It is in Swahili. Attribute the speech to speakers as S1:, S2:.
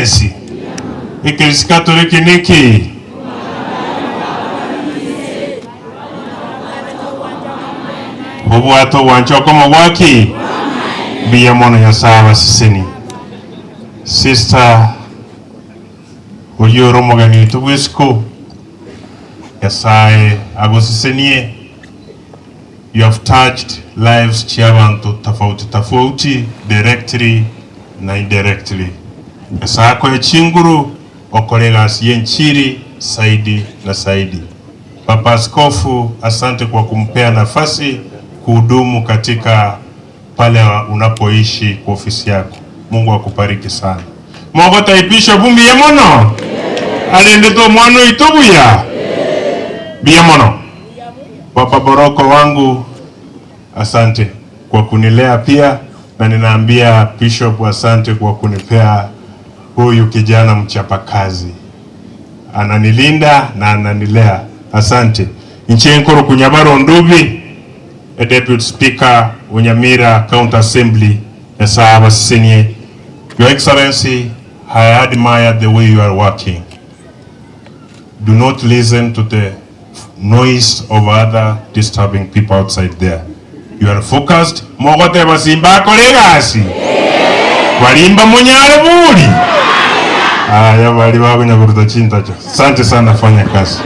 S1: Excellency Ecclesi Catholic niki Obwato wanchoko mwaki biya mono yasawa sisini Sister Oyoro mogani tubwisku yasaye agosisenie. You have touched lives chiabantu tofauti directly na indirectly. Yasako ya chinguru okolega asiyenchiri saidi na saidi. Papa Askofu, asante kwa kumpea nafasi kuhudumu katika pale unapoishi kwa ofisi yako. Mungu akubariki sana. Mungu taipisha vumbi ya mono. Alendeto mwano itobuya. Biya mono. Papa Boroko wangu, asante kwa kunilea pia, na ninaambia Bishop asante kwa kunipea huyu kijana mchapakazi. Ananilinda na ananilea. Asante. Nchenkoro kunyabaro ndubi, Deputy Speaker Nyamira County Assembly, Yasaba Senior. Your Excellency, I admire the way you are working. Do not listen to the noise of other disturbing people outside there. You are focused. Mogote basimba kolegasi. Walimba munyale buli. Ya bali bago nyaburuta chintacho. Asante sana, fanya kazi.